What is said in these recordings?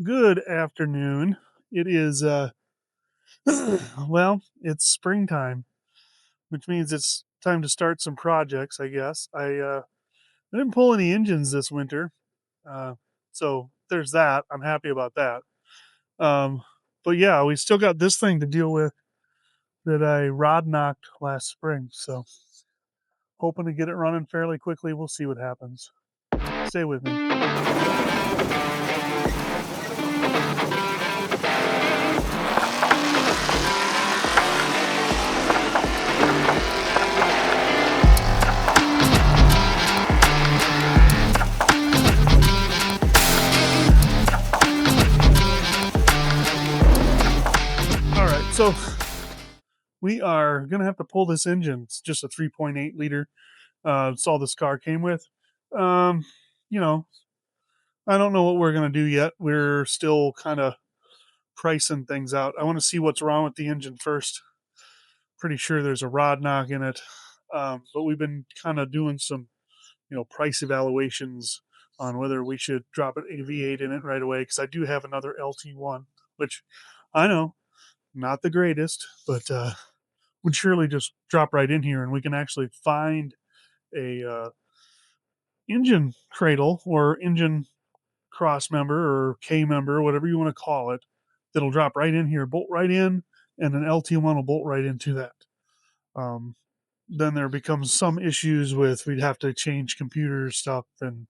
Good afternoon. It is well, it's springtime, which means it's time to start some projects, I guess. I didn't pull any engines this winter. Uh so there's that. I'm happy about that. Um but yeah, we still got this thing to deal with that I rod knocked last spring. So hoping to get it running fairly quickly. We'll see what happens. Stay with me. All right. So we are going to have to pull this engine. It's just a 3.8 liter. It's all this car came with. Um, you know, I don't know what we're gonna do yet. We're still kind of pricing things out. I want to see what's wrong with the engine first. Pretty sure there's a rod knock in it, but we've been kind of doing some, price evaluations on whether we should drop an AV8 in it right away because I do have another LT1, which I know not the greatest, but would surely just drop right in here, and we can actually find a engine cradle or engine cross member or K member, whatever you want to call it, that'll drop right in here, bolt right in, and an LT1 will bolt right into that. Um, then there becomes some issues with we'd have to change computer stuff and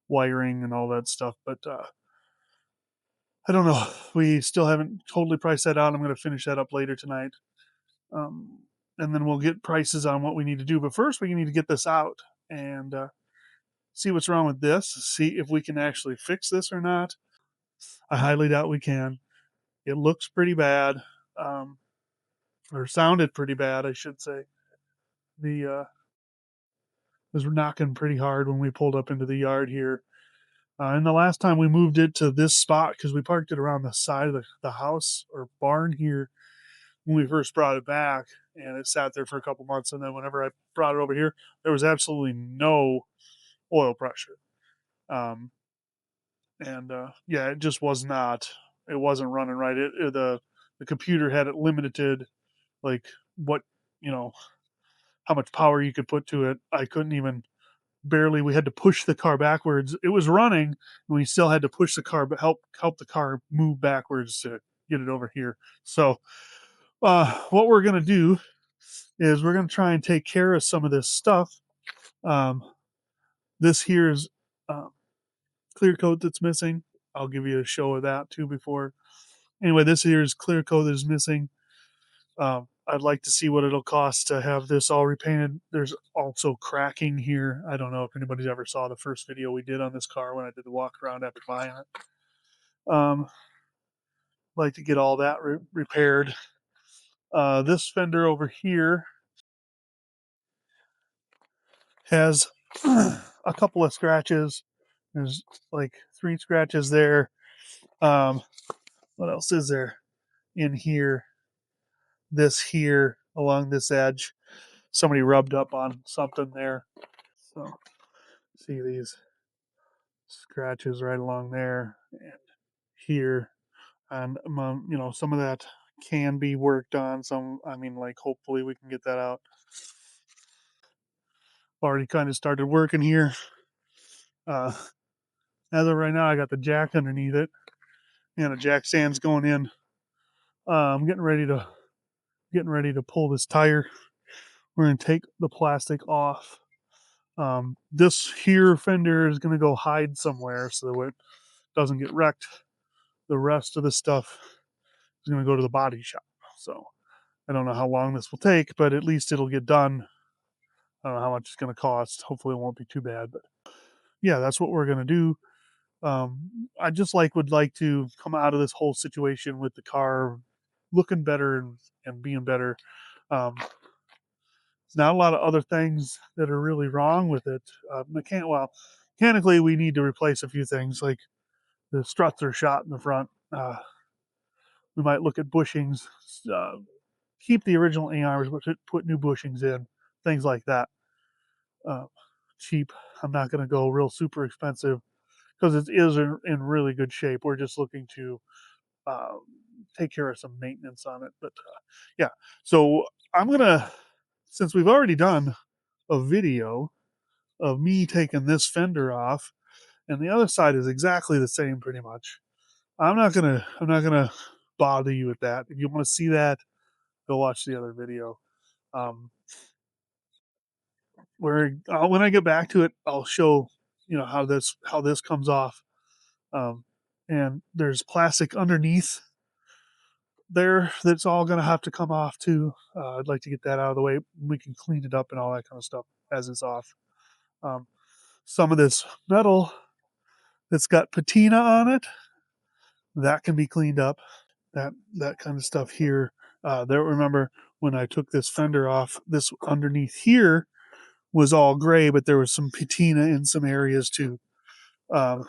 wiring and all that stuff. But I don't know. We still haven't totally priced that out. I'm going to finish that up later tonight. Um, and then we'll get prices on what we need to do. But first, we need to get this out and see what's wrong with this, see if we can actually fix this or not. I highly doubt we can. It looks pretty bad, um, or sounded pretty bad, I should say. The was knocking pretty hard when we pulled up into the yard here. And the last time we moved it to this spot because we parked it around the side of the house or barn here when we first brought it back, and it sat there for a couple months. And then whenever I brought it over here, there was absolutely no oil pressure. Um, and yeah, it just was not. It wasn't running right. The computer had it limited, like what you know how much power you could put to it. I couldn't even barely. We had to push the car backwards. It was running, and we still had to push the car, but help the car move backwards to get it over here. So, what we're gonna do is we're gonna try and take care of some of this stuff. Um, this here is uh, clear coat that's missing. I'll give you a show of that too before. Anyway, this here is clear coat that is missing. I'd like to see what it'll cost to have this all repainted. There's also cracking here. I don't know if anybody's ever saw the first video we did on this car when I did the walk around after buying it. Like to get all that repaired. This fender over here has a couple of scratches. There's like 3 scratches there. Um, what else is there in here? This here along this edge. Somebody rubbed up on something there. So see these scratches right along there and here, and some of that can be worked on. Some, I mean, like hopefully we can get that out. Already kind of started working here. Uh, as of right now, I got the jack underneath it and a jack stand's going in. I'm getting ready to pull this tire. We're gonna take the plastic off. This here fender is gonna go hide somewhere so that it doesn't get wrecked. The rest of the stuff is gonna go to the body shop. So I don't know how long this will take, but at least it'll get done. I don't know how much it's going to cost. Hopefully, it won't be too bad. But yeah, that's what we're going to do. I just would like to come out of this whole situation with the car looking better and being better. Um, there's not a lot of other things that are really wrong with it. Mechanically, we need to replace a few things, like the struts are shot in the front. We might look at bushings, uh, keep the original ARs, but put new bushings in, things like that. Uh, Cheap. I'm not going to go real super expensive because it is in really good shape. We're just looking to um, take care of some maintenance on it. But yeah, so I'm gonna, since we've already done a video of me taking this fender off, and the other side is exactly the same, pretty much. I'm not gonna bother you with that. If you want to see that, go watch the other video. Um, where when I get back to it, I'll show how this comes off. Um, and there's plastic underneath there that's all going to have to come off too. I'd like to get that out of the way. We can clean it up and all that kind of stuff as it's off. Um, some of this metal that's got patina on it, that can be cleaned up. That kind of stuff here. There, remember when I took this fender off, this underneath here was all gray, but there was some patina in some areas too. Um,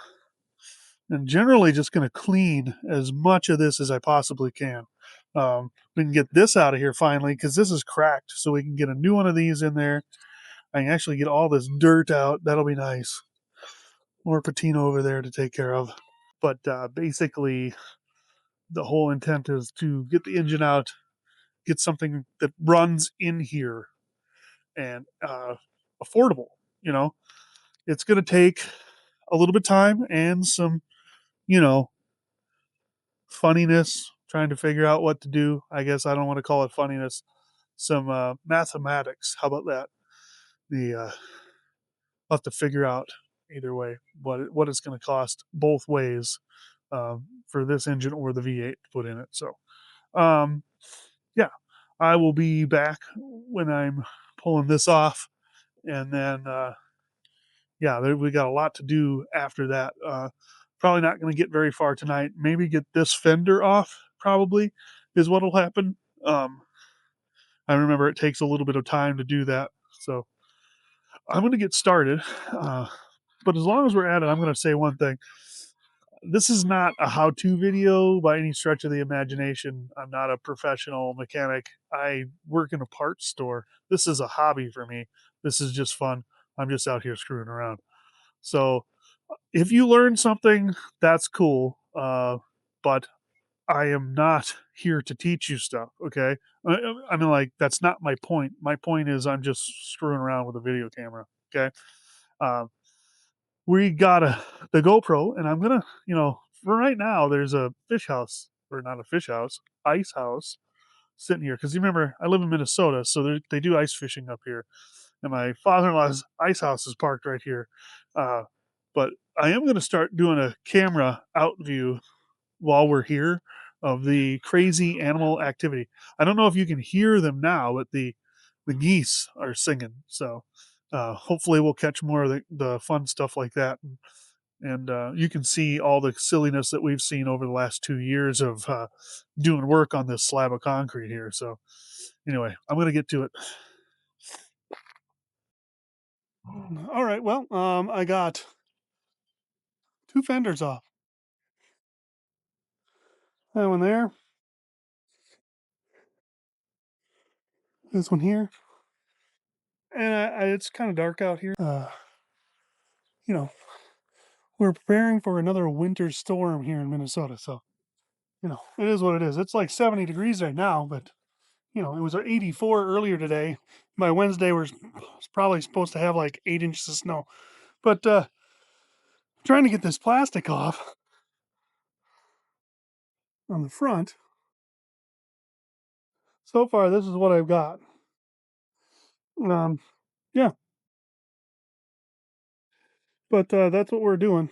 and generally just going to clean as much of this as I possibly can. We can get this out of here finally because this is cracked, so we can get a new one of these in there. I can actually get all this dirt out. That'll be nice. More patina over there to take care of. But basically, the whole intent is to get the engine out, get something that runs in here and affordable. You know, it's going to take a little bit of time and some, you know, funniness, trying to figure out what to do. I guess I don't want to call it funniness. Some mathematics. How about that? I'll have to figure out either way what it's going to cost both ways for this engine or the V8 to put in it. So, um, yeah, I will be back when I'm pulling this off, and then yeah, we got a lot to do after that. Probably not going to get very far tonight. Maybe get this fender off. Probably is what'll happen. Um, I remember it takes a little bit of time to do that, so I'm going to get started. But as long as we're at it, I'm going to say one thing. This is not a how-to video by any stretch of the imagination. I'm not a professional mechanic. I work in a parts store. This is a hobby for me. This is just fun. I'm just out here screwing around. So if you learn something, that's cool. But I am not here to teach you stuff. Okay. I mean, like, that's not my point. My point is I'm just screwing around with a video camera. Okay. Um, we got the GoPro, and I'm gonna, for right now, there's a fish house, or not a fish house, ice house sitting here. Because you remember, I live in Minnesota, so they do ice fishing up here, and my father-in-law's ice house is parked right here. Uh, but I am gonna start doing a camera out view while we're here of the crazy animal activity. I don't know if you can hear them now, but the geese are singing. So hopefully we'll catch more of the fun stuff like that. And you can see all the silliness that we've seen over the last 2 years of doing work on this slab of concrete here. So anyway, I'm going to get to it. All right. Well, I got two fenders off. That one there. This one here. And it's kind of dark out here. You know, we're preparing for another winter storm here in Minnesota. So, it is what it is. It's like 70 degrees right now, but, it was 84 earlier today. By Wednesday, we're probably supposed to have like 8 inches of snow. But trying to get this plastic off on the front. So far, this is what I've got. Yeah, but that's what we're doing.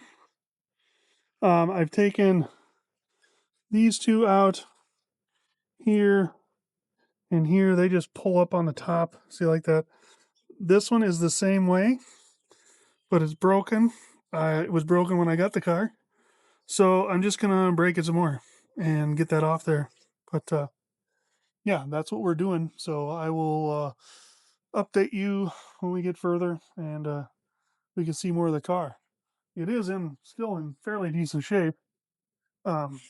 I've taken these two out here and here. They just pull up on the top. See, like that. This one is the same way, but it's broken. It was broken when I got the car. So I'm just gonna break it some more and get that off there. But yeah, that's what we're doing. So I will update you when we get further and we can see more of the car. It is still in fairly decent shape. Um,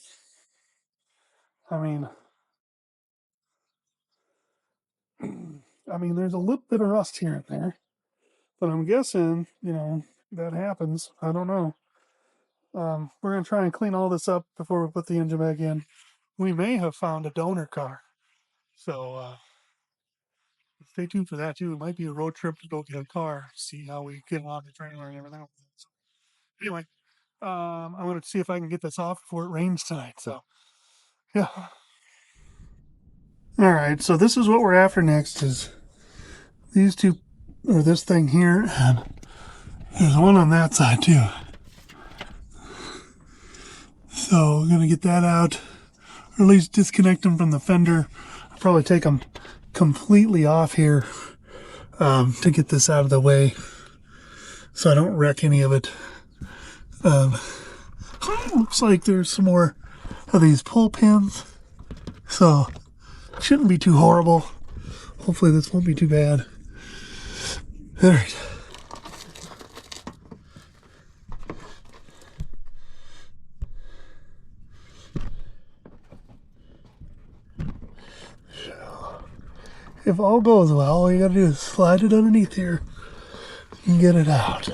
I mean, there's a little bit of rust here and there, but I'm guessing that happens. I don't know. We're going to try and clean all this up before we put the engine back in. We may have found a donor car. So stay tuned for that too. It might be a road trip to go get a car, see how we get on the trailer and everything. So anyway, I'm going to see if I can get this off before it rains tonight. So yeah. All right, so this is what we're after next is these two, or this thing here, and there's one on that side too. So we're going to get that out, or at least disconnect them from the fender. I'll probably take them completely off here to get this out of the way so I don't wreck any of it. Looks like there's some more of these pull pins, so it shouldn't be too horrible. Hopefully this won't be too bad. All right. If all goes well, all you gotta do is slide it underneath here and get it out.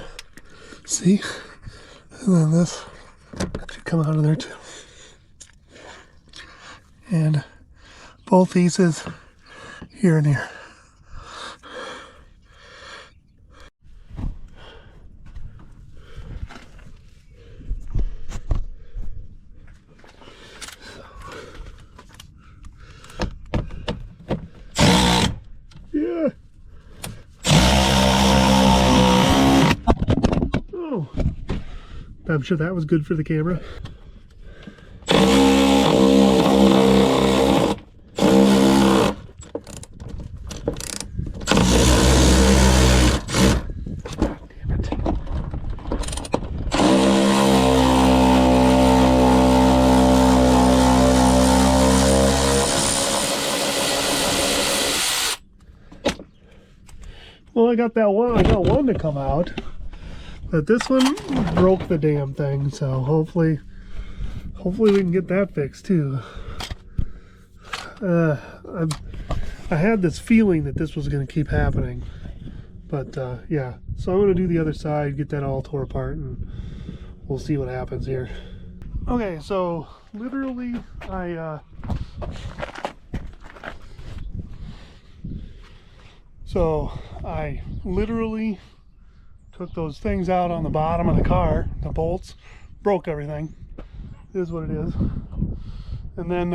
See? And then this should come out of there too. And both pieces here and here. Yeah. Oh, I'm sure that was good for the camera. Well, I got one to come out, but this one broke the damn thing, so hopefully we can get that fixed too. I had this feeling that this was going to keep happening, but yeah, so I'm going to do the other side, get that all tore apart, and we'll see what happens here. Okay, so literally I literally took those things out on the bottom of the car, the bolts, broke everything. It is what it is. And then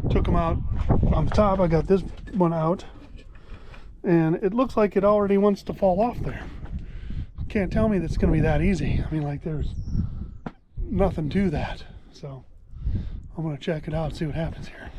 took them out on the top. I got this one out, and it looks like it already wants to fall off there. Can't tell me that's going to be that easy. I mean, like, there's nothing to that. So I'm going to check it out, see what happens here.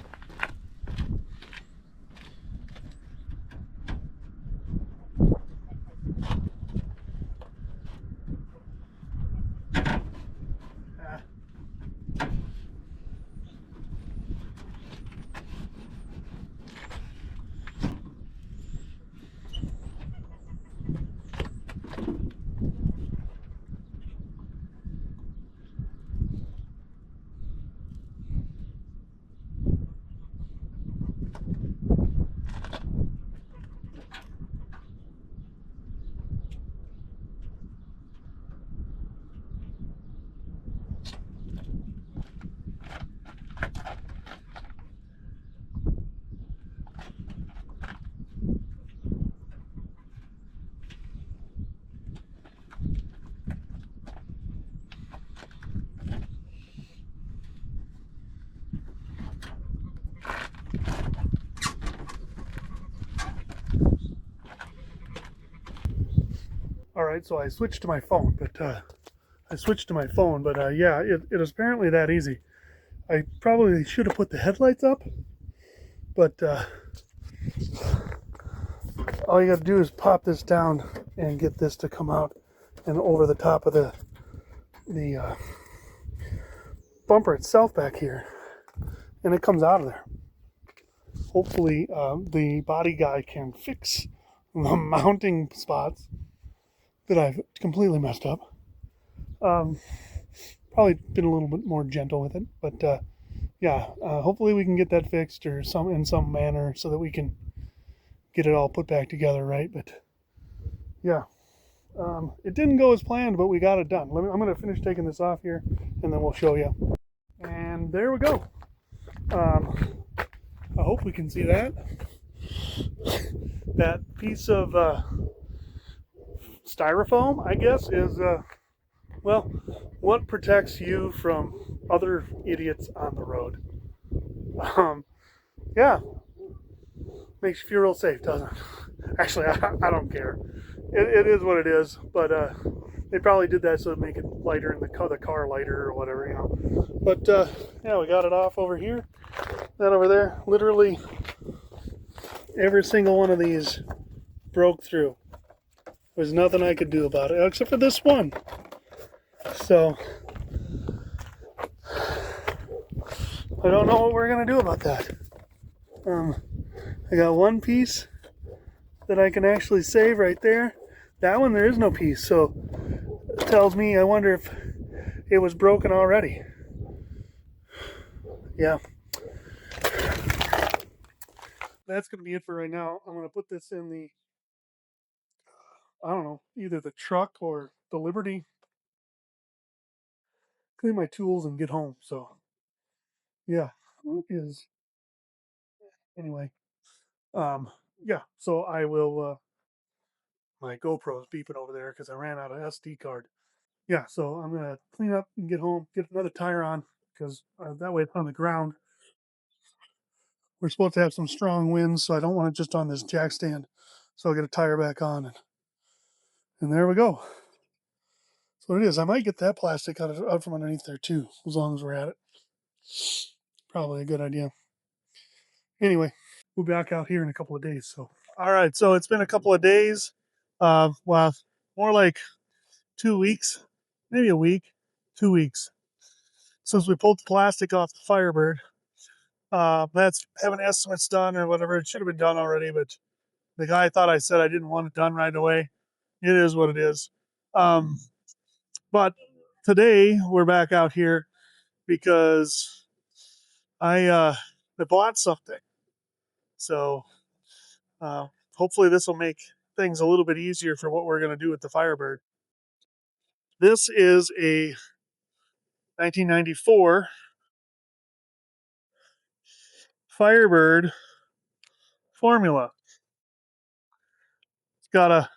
All right, so I switched to my phone, but yeah, it is apparently that easy. I probably should have put the headlights up, but all you got to do is pop this down and get this to come out and over the top of the bumper itself back here, and it comes out of there. Hopefully, the body guy can fix the mounting spots that I've completely messed up. Probably been a little bit more gentle with it, but yeah, hopefully we can get that fixed or in some manner so that we can get it all put back together, right? But yeah, It didn't go as planned, but we got it done. I'm going to finish taking this off here, and then we'll show you. And there we go. I hope we can see that. That piece of styrofoam, I guess, is, well, what protects you from other idiots on the road. Yeah, makes you feel real safe, doesn't it? Actually, I don't care. It is what it is, but they probably did that so to make it lighter and the car lighter or whatever, you know. But yeah, we got it off over here. That over there, literally every single one of these broke through. There's nothing I could do about it, except for this one. So, I don't know what we're going to do about that. I got one piece that I can actually save right there. That one, there is no piece, so it tells me, I wonder if it was broken already. Yeah. That's going to be it for right now. I'm going to put this in the, I don't know, either the truck or the Liberty. Clean my tools and get home. So, yeah, is anyway. Um, yeah. So I will. My GoPro's beeping over there because I ran out of SD card. Yeah. So I'm gonna clean up and get home. Get another tire on because that way it's on the ground. We're supposed to have some strong winds, so I don't want it just on this jack stand. So I'll get a tire back on, and there we go. That's what it is. I might get that plastic out from underneath there too, as long as we're at it. Probably a good idea. Anyway, we'll be back out here in a couple of days. So, all right. So it's been a couple of days. Well, more like 2 weeks, maybe a week, 2 weeks since we pulled the plastic off the Firebird. That's having estimates done or whatever. It should have been done already, but the guy thought I said I didn't want it done right away. It is what it is. But today we're back out here because I bought something. So hopefully this will make things a little bit easier for what we're going to do with the Firebird. This is a 1994 Firebird Formula. It's got a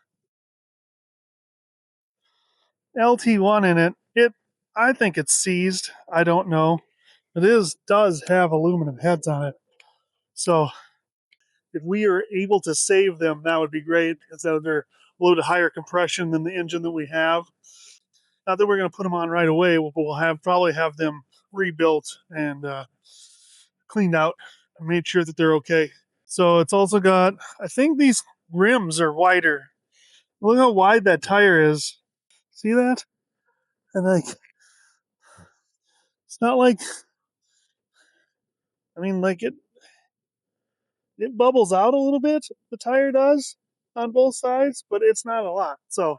LT1 in it. I think it's seized. I don't know. It does have aluminum heads on it. So if we are able to save them, that would be great because they're a little bit higher compression than the engine that we have. Not that we're going to put them on right away, but we'll probably have them rebuilt and cleaned out and made sure that they're okay. So it's also got, I think these rims are wider. Look how wide that tire is. See that? And like, it's not like, I mean, like it bubbles out a little bit. The tire does on both sides, but it's not a lot. So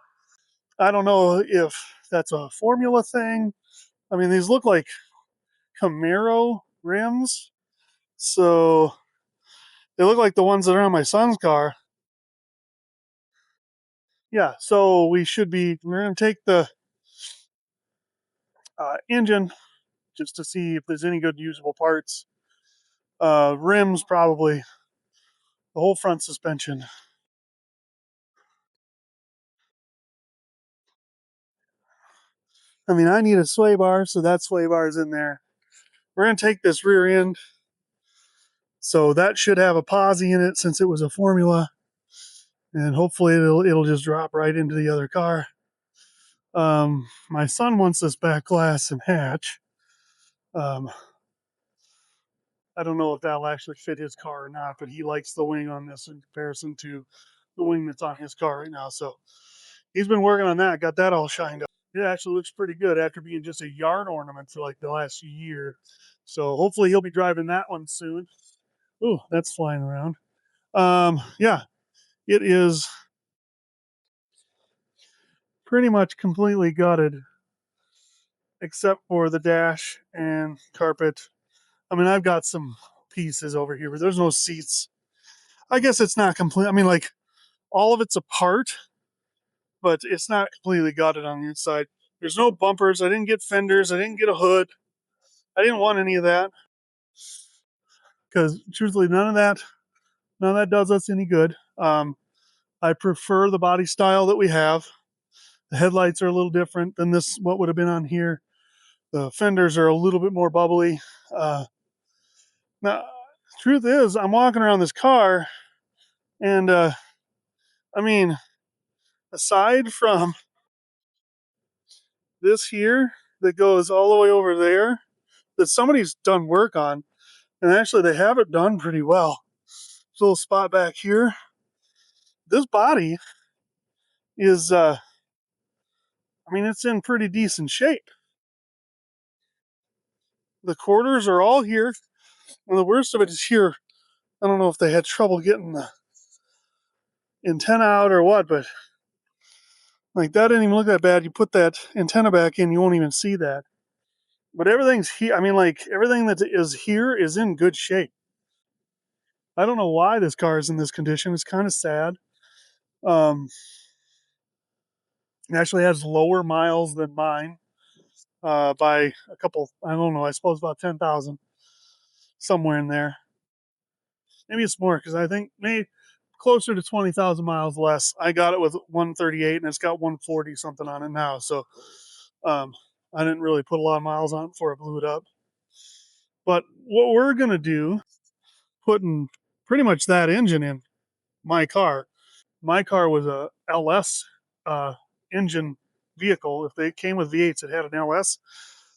I don't know if that's a formula thing. I mean, these look like Camaro rims. So they look like the ones that are on my son's car. Yeah, so we're going to take the engine just to see if there's any good usable parts. Rims, probably. The whole front suspension. I mean, I need a sway bar, so that sway bar is in there. We're going to take this rear end. So that should have a posi in it since it was a formula. And hopefully it'll just drop right into the other car. My son wants this back glass and hatch. I don't know if that'll actually fit his car or not, but he likes the wing on this in comparison to the wing that's on his car right now. So he's been working on that, got that all shined up. It actually looks pretty good after being just a yard ornament for like the last year. So hopefully he'll be driving that one soon. Ooh, that's flying around. Yeah, it is pretty much completely gutted except for the dash and carpet. I mean, I've got some pieces over here, but there's no seats. I guess it's not complete. I mean, like all of it's apart, but it's not completely gutted on the inside. There's no bumpers. I didn't get fenders. I didn't get a hood. I didn't want any of that because truthfully, none of that does us any good. I prefer the body style that we have. The headlights are a little different than this, what would have been on here. The fenders are a little bit more bubbly. Now, truth is, I'm walking around this car, and I mean, aside from this here that goes all the way over there, that somebody's done work on, and actually they have it done pretty well. This little spot back here, this body is, I mean, it's in pretty decent shape. The quarters are all here, and the worst of it is here. I don't know if they had trouble getting the antenna out or what, but like that didn't even look that bad. You put that antenna back in, you won't even see that. But everything's here. I mean, like everything that is here is in good shape. I don't know why this car is in this condition. It's kind of sad. Um, it actually has lower miles than mine by a couple. I don't know. I suppose about 10,000, somewhere in there. Maybe it's more because I think maybe closer to 20,000 miles less. I got it with 138, and it's got 140 something on it now. So um, I didn't really put a lot of miles on it before I blew it up. But what we're gonna do, putting pretty much that engine in my car. My car was a LS engine vehicle. If they came with V8s, it had an LS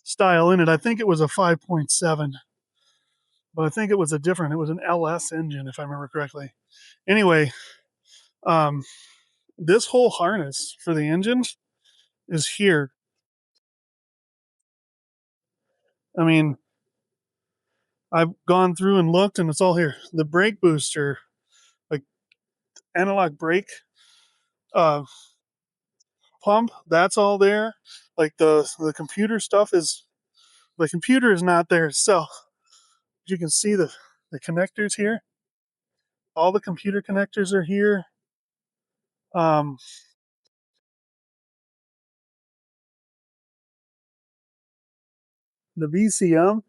style in it. I think it was a 5.7, but I think it was a different. It was an LS engine, if I remember correctly. Anyway, um, this whole harness for the engine is here. I mean, I've gone through and looked, and it's all here. The brake booster, like analog brake uh, pump, that's all there. Like the computer stuff is the computer is not there itself. You can see the connectors here. All the computer connectors are here. Um, the VCM,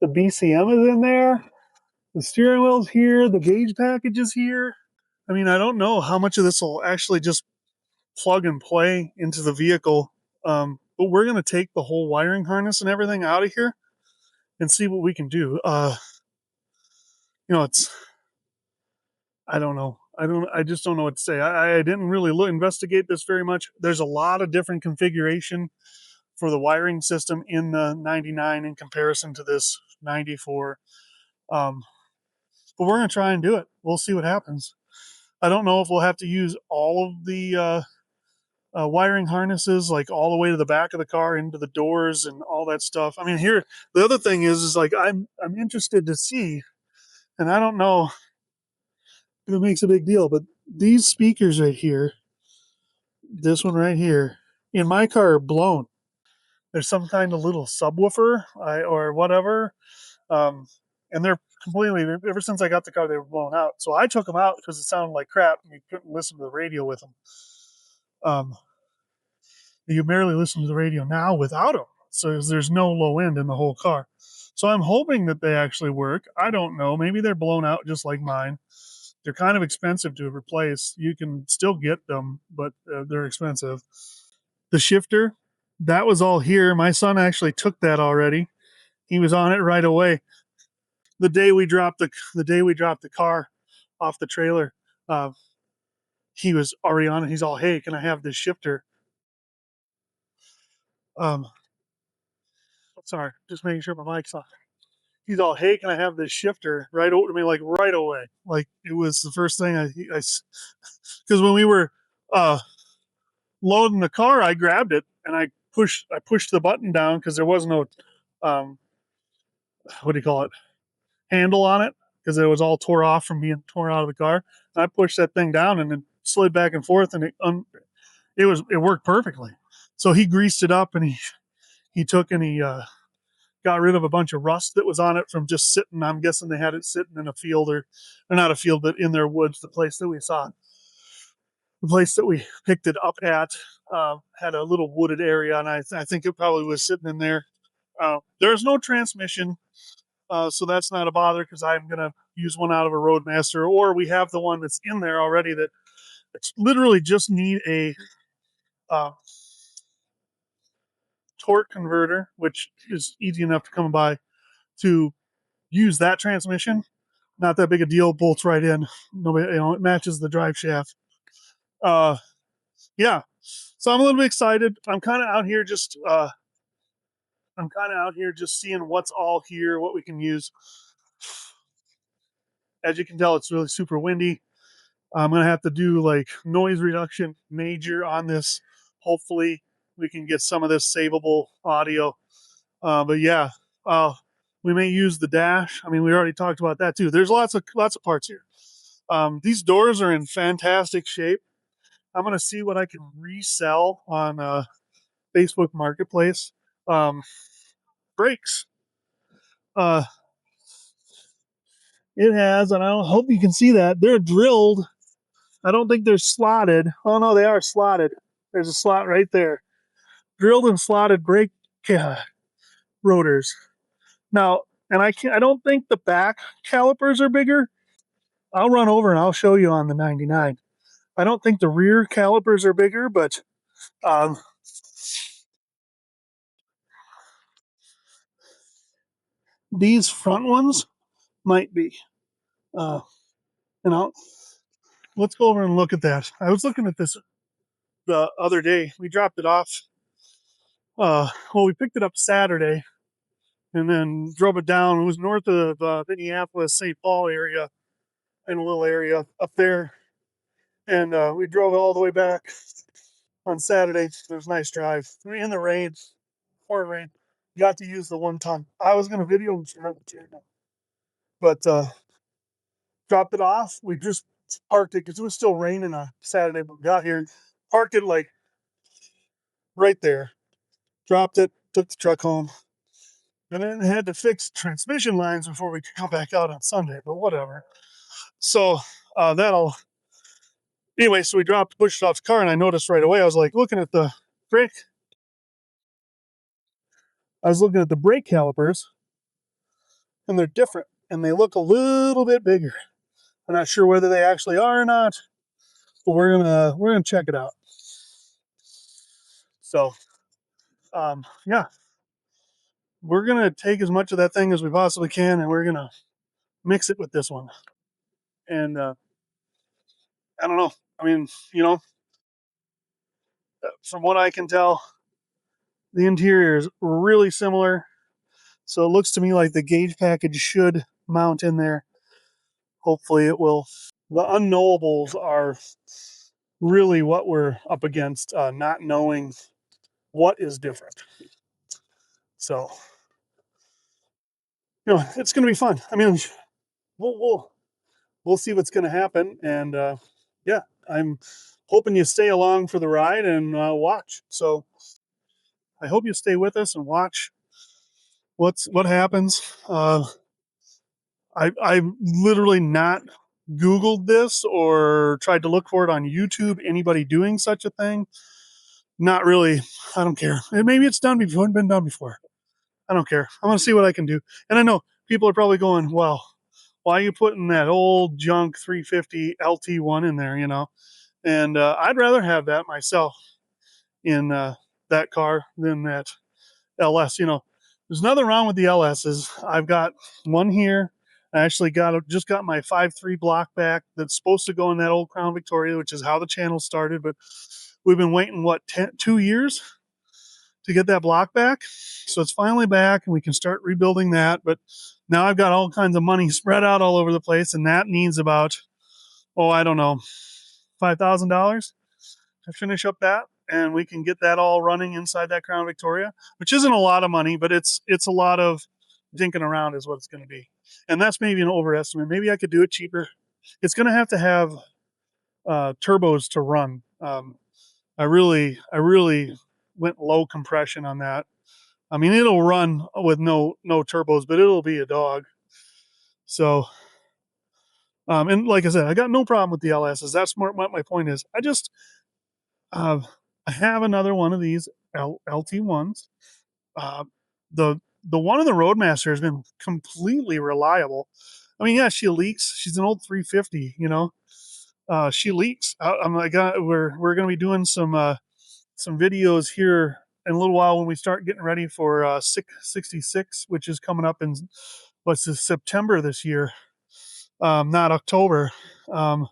the BCM is in there. The steering wheel's here. The gauge package is here. I mean, I don't know how much of this will actually just plug and play into the vehicle. But we're going to take the whole wiring harness and everything out of here and see what we can do. It's, I don't know. I just don't know what to say. I didn't really investigate this very much. There's a lot of different configuration for the wiring system in the 99 in comparison to this 94. Um, but we're going to try and do it. We'll see what happens. I don't know if we'll have to use all of the wiring harnesses, like all the way to the back of the car, into the doors, and all that stuff. I mean, here the other thing is like I'm interested to see, and I don't know if it makes a big deal, but these speakers right here, this one right here, in my car are blown. There's some kind of little subwoofer or whatever, um, and they're completely. Ever since I got the car, they were blown out. So I took them out because it sounded like crap, and you couldn't listen to the radio with them. Um, you barely listen to the radio now without them. So there's no low end in the whole car. So I'm hoping that they actually work. I don't know. Maybe they're blown out just like mine. They're kind of expensive to replace. You can still get them, but they're expensive. The shifter, that was all here. My son actually took that already. He was on it right away. The day we dropped the car off the trailer, he was already on it. He's all, "Hey, can I have this shifter?" Um, sorry, just making sure my mic's on. He's all, "Hey, can I have this shifter?" Right over to me, like right away. Like it was the first thing because when we were uh, loading the car, I grabbed it and I pushed the button down because there was no um, what do you call it, handle on it, because it was all tore off from being torn out of the car. And I pushed that thing down and it slid back and forth, and it worked perfectly. So he greased it up, and he took and he got rid of a bunch of rust that was on it from just sitting. I'm guessing they had it sitting in a field or not a field, but in their woods, the place that we saw it. the place that we picked it up at had a little wooded area, and I think it probably was sitting in there. There's no transmission, so that's not a bother because I'm gonna use one out of a Roadmaster, or we have the one that's in there already that it's literally just need a uh, torque converter, which is easy enough to come by to use that transmission. Not that big a deal, bolts right in. Nobody, it matches the drive shaft. Uh, yeah, so I'm a little bit excited. I'm kind of out here just seeing what's all here, what we can use. As you can tell, it's really super windy. I'm gonna have to do like noise reduction major on this. Hopefully, we can get some of this savable audio. But yeah, uh, we may use the dash. I mean, we already talked about that too. There's lots of parts here. These doors are in fantastic shape. I'm gonna see what I can resell on Facebook Marketplace. Um, Brakes. Uh, it has, and I hope you can see that they're drilled. I don't think they're slotted. Oh no, they are slotted. There's a slot right there. Drilled and slotted brake rotors. Now, and I don't think the back calipers are bigger. I'll run over and I'll show you on the 99. I don't think the rear calipers are bigger, but um, these front ones might be. Uh, and let's go over and look at that. I was looking at this the other day. We dropped it off. Well, we picked it up Saturday and then drove it down. It was north of Minneapolis, St. Paul area, in a little area up there. And we drove it all the way back on Saturday. It was a nice drive. In the rain, pouring rain. Got to use the 1 ton. I was going to video and share it, but dropped it off. We just parked it because it was still raining on Saturday, but we got here, parked it like right there, dropped it, took the truck home, and then had to fix transmission lines before we could come back out on Sunday, but whatever. So that'll, anyway, so we pushed it off the car, and I noticed right away, I was like looking at the brake, I was looking at the brake calipers, and they're different, and they look a little bit bigger. I'm not sure whether they actually are or not, but we're gonna check it out. So yeah, we're gonna take as much of that thing as we possibly can, and we're gonna mix it with this one. And I don't know. I mean, from what I can tell, the interior is really similar. So it looks to me like the gauge package should mount in there. Hopefully it will. The unknowables are really what we're up against, not knowing what is different. So, it's going to be fun. I mean, we'll see what's going to happen. And yeah, I'm hoping you stay along for the ride and watch. So I hope you stay with us and watch what happens. I've literally not Googled this or tried to look for it on YouTube. Anybody doing such a thing? Not really. I don't care. Maybe it's done before, been done before. I don't care. I want to see what I can do. And I know people are probably going, well, why are you putting that old junk 350 LT1 in there, And I'd rather have that myself in that car than that LS. There's nothing wrong with the LSs. I've got one here. I actually just got my 5.3 block back that's supposed to go in that old Crown Victoria, which is how the channel started. But we've been waiting, 2 years to get that block back. So it's finally back and we can start rebuilding that. But now I've got all kinds of money spread out all over the place, and that needs about, I don't know, $5,000 to finish up that. And we can get that all running inside that Crown Victoria, which isn't a lot of money, but it's a lot of dinking around is what it's going to be. And that's maybe an overestimate. Maybe I could do it cheaper. It's going to have turbos to run. I really went low compression on that. I mean, it'll run with no turbos, but it'll be a dog. So And like I said, I got no problem with the LSs. That's more what my point is. Uh, I have another one of these LT1s. Uh, the one in the Roadmaster has been completely reliable. I mean, yeah, she leaks. She's an old 350, you know. She leaks. I'm like, we're going to be doing some videos here in a little while when we start getting ready for 66, which is coming up in what's this, September this year, not October. Um,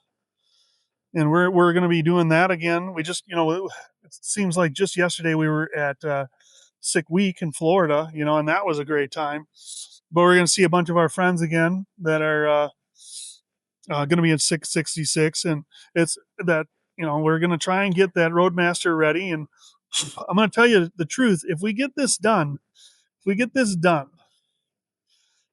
and we're going to be doing that again. We just, you know, it seems like just yesterday we were at Sick Week in Florida, you know, and that was a great time. But we're going to see a bunch of our friends again that are going to be at 666, and it's that, you know, we're going to try and get that Roadmaster ready. And I'm going to tell you the truth: if we get this done,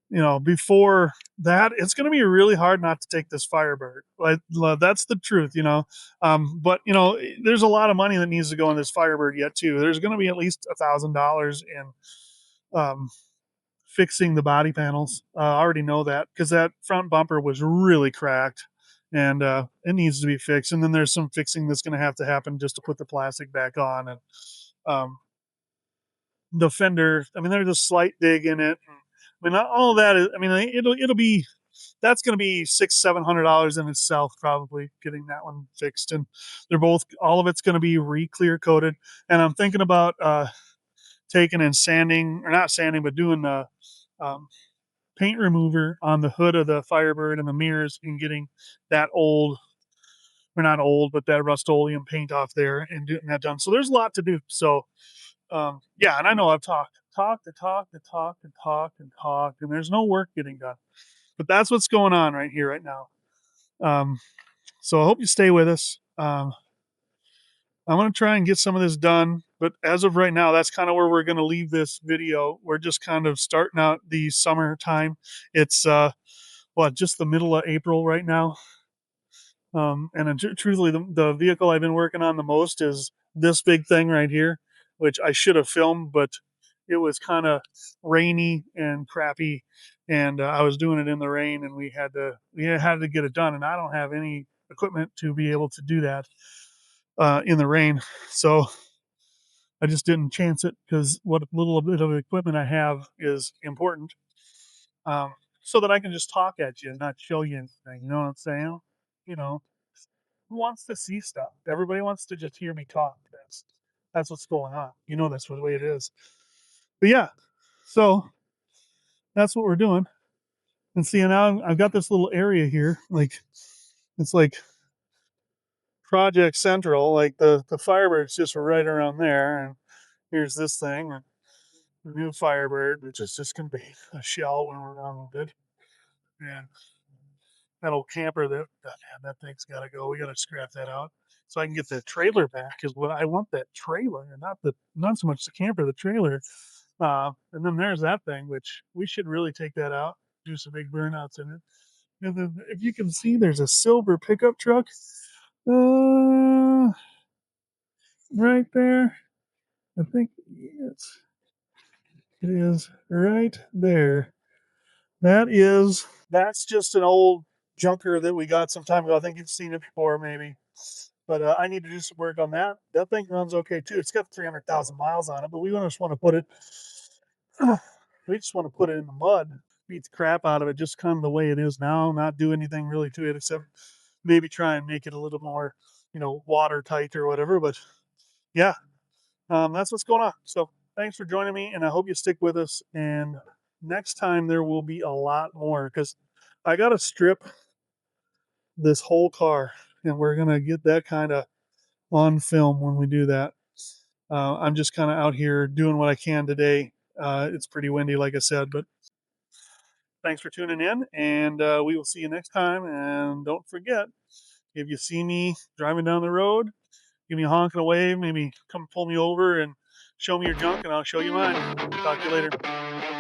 you know, before that, it's going to be really hard not to take this Firebird. Like, that's the truth, you know. But you know, there's a lot of money that needs to go in this Firebird yet too. There's going to be at least $1,000 in fixing the body panels. I already know that because that front bumper was really cracked, and it needs to be fixed. And then there's some fixing that's going to happen just to put the plastic back on. And um, the fender, I mean, there's a slight dig in it. I mean, not all of that is. I mean, it'll be, that's going to be $600-700 in itself, probably getting that one fixed. And they're both, all of it's going to be re-clear coated. And I'm thinking about taking and sanding, or not sanding, but doing um, paint remover on the hood of the Firebird and the mirrors, and getting that old, or not old, but that Rust-Oleum paint off there and getting that done. So there's a lot to do. So yeah, and I know I've talked, and there's no work getting done. But that's what's going on right here, right now. Um, so I hope you stay with us. I'm going to try and get some of this done, but as of right now, that's kind of where we're going to leave this video. We're just kind of starting out the summertime. It's just the middle of April right now. And truthfully, the vehicle I've been working on the most is this big thing right here, which I should have filmed, but it was kind of rainy and crappy, and I was doing it in the rain, and we had to get it done, and I don't have any equipment to be able to do that in the rain, so I just didn't chance it because what little bit of equipment I have is important, um, so that I can just talk at you and not show you anything. You know what I'm saying? You know, who wants to see stuff? Everybody wants to just hear me talk. That's what's going on. You know, that's the way it is. But yeah, so that's what we're doing. And see, now I've got this little area here, like it's like Project Central. Like the Firebird's just right around there, and here's this thing, and the new Firebird, which is just gonna be a shell when we're done with it. And that old camper, that thing's got to go. We got to scrap that out so I can get the trailer back. Is what I want, that trailer, and not so much the camper, the trailer. And then there's that thing, which we should really take that out, do some big burnouts in it. And then if you can see, there's a silver pickup truck, uh, right there. I think it is right there. That's just an old junker that we got some time ago. I think you've seen it before, maybe. But I need to do some work on that. That thing runs okay too. It's got 300,000 miles on it, but we just want to put it. We just want to put it in the mud, beat the crap out of it, just kind of the way it is now. Not do anything really to it except maybe try and make it a little more, watertight or whatever. But yeah, that's what's going on. So thanks for joining me, and I hope you stick with us. And next time there will be a lot more because I got to strip this whole car, and we're gonna get that kind of on film when we do that. I'm just kind of out here doing what I can today. It's pretty windy, like I said, but thanks for tuning in, and we will see you next time. And don't forget, if you see me driving down the road, give me a honk and a wave. Maybe come pull me over and show me your junk, and I'll show you mine. Talk to you later.